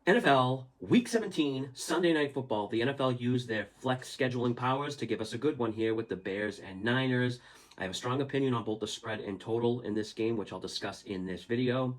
NFL Week 17, Sunday Night Football. The NFL used their flex scheduling powers to give us a good one here with the Bears and Niners. I have a strong opinion on both the spread and total in this game, which I'll discuss in this video.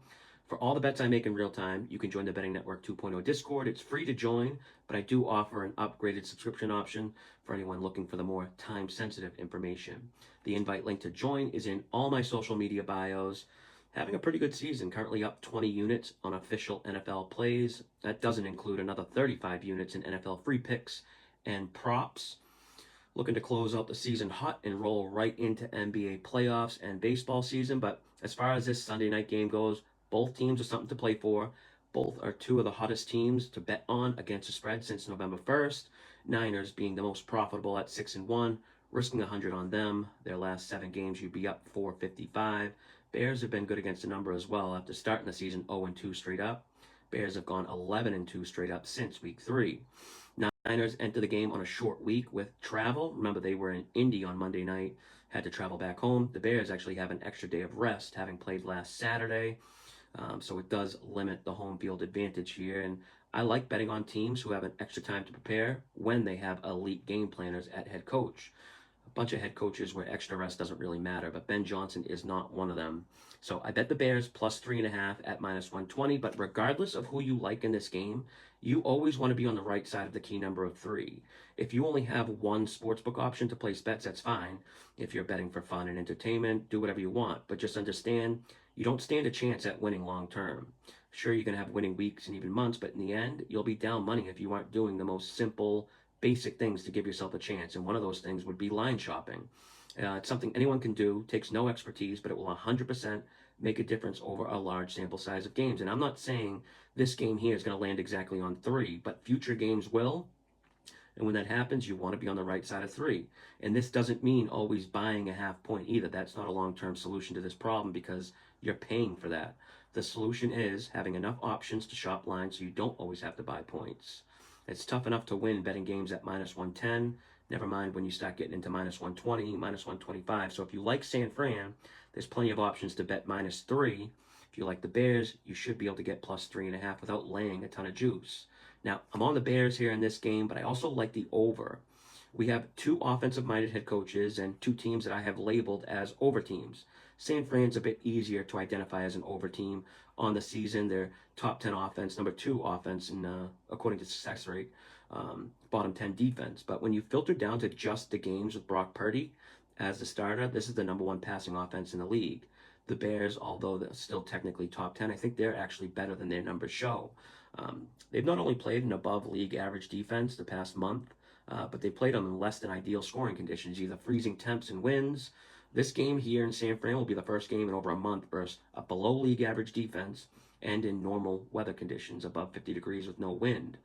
For all the bets I make in real time, you can join the Betting Network 2.0 Discord. It's free to join, but I do offer an upgraded subscription option for anyone looking for the more time-sensitive information. The invite link to join is in all my social media bios. Having a pretty good season, currently up 20 units on official NFL plays. That doesn't include another 35 units in NFL free picks and props. Looking to close out the season hot and roll right into NBA playoffs and baseball season. But as far as this Sunday night game goes, both teams are something to play for. Both are two of the hottest teams to bet on against the spread since November 1st. Niners being the most profitable at 6-1, risking 100 on them. Their last 7 games, you'd be up 455. Bears have been good against the number as well after starting the season 0-2 straight up. Bears have gone 11-2 straight up since week 3. Niners enter the game on a short week with travel. Remember, they were in Indy on Monday night, had to travel back home. The Bears actually have an extra day of rest, having played last Saturday. So it does limit the home field advantage here. And I like betting on teams who have an extra time to prepare when they have elite game planners at head coach. A bunch of head coaches where extra rest doesn't really matter, but Ben Johnson is not one of them. So I bet the Bears plus 3.5 at minus 120. But regardless of who you like in this game, you always want to be on the right side of the key number of 3. If you only have one sportsbook option to place bets, that's fine. If you're betting for fun and entertainment, do whatever you want. But just understand, you don't stand a chance at winning long term. Sure, you're going to have winning weeks and even months, but in the end, you'll be down money if you aren't doing the most simple, basic things to give yourself a chance. And one of those things would be line shopping. It's something anyone can do, takes no expertise, but it will 100% make a difference over a large sample size of games. And I'm not saying this game here is going to land exactly on 3, but future games will. And when that happens, you want to be on the right side of 3. And this doesn't mean always buying a half point either. That's not a long-term solution to this problem because you're paying for that. The solution is having enough options to shop lines so you don't always have to buy points. It's tough enough to win betting games at minus 110. Never mind when you start getting into minus 120, minus 125. So if you like San Fran, there's plenty of options to bet minus 3. If you like the Bears, you should be able to get plus 3.5 without laying a ton of juice. Now, I'm on the Bears here in this game, but I also like the over. We have 2 offensive-minded head coaches and 2 teams that I have labeled as over teams. San Fran's a bit easier to identify as an over team on the season. They're top 10 offense, number 2 offense, in, according to success rate, bottom 10 defense. But when you filter down to just the games with Brock Purdy as the starter, this is the number 1 passing offense in the league. The Bears, although they're still technically top 10, I think they're actually better than their numbers show. They've not only played an above league average defense the past month, but they played them in less than ideal scoring conditions, either freezing temps and winds. This game here in San Fran will be the first game in over a month versus a below league average defense and in normal weather conditions, above 50 degrees with no wind.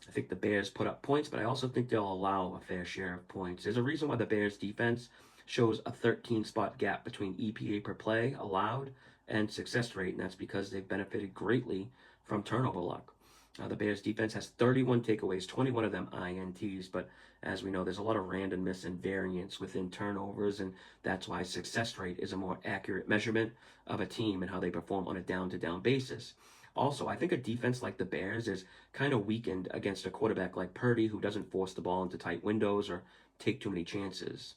I think the Bears put up points, but I also think they'll allow a fair share of points. There's a reason why the Bears defense shows a 13-spot gap between EPA per play allowed and success rate, and that's because they've benefited greatly from turnover luck. The Bears defense has 31 takeaways, 21 of them INTs, but as we know, there's a lot of randomness and variance within turnovers, and that's why success rate is a more accurate measurement of a team and how they perform on a down-to-down basis. Also, I think a defense like the Bears is kind of weakened against a quarterback like Purdy, who doesn't force the ball into tight windows or take too many chances.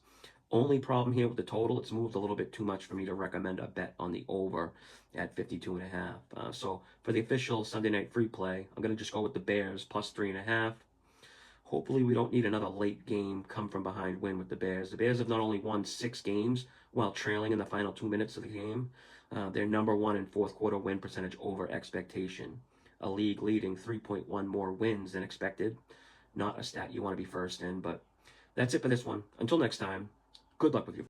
Only problem here with the total, it's moved a little bit too much for me to recommend a bet on the over at 52.5. So for the official Sunday night free play, I'm going to just go with the Bears plus 3.5. Hopefully we don't need another late game come from behind win with the Bears. The Bears have not only won 6 games while trailing in the final 2 minutes of the game, they're number 1 in fourth quarter win percentage over expectation. A league leading 3.1 more wins than expected. Not a stat you want to be first in, but that's it for this one. Until next time, good luck with your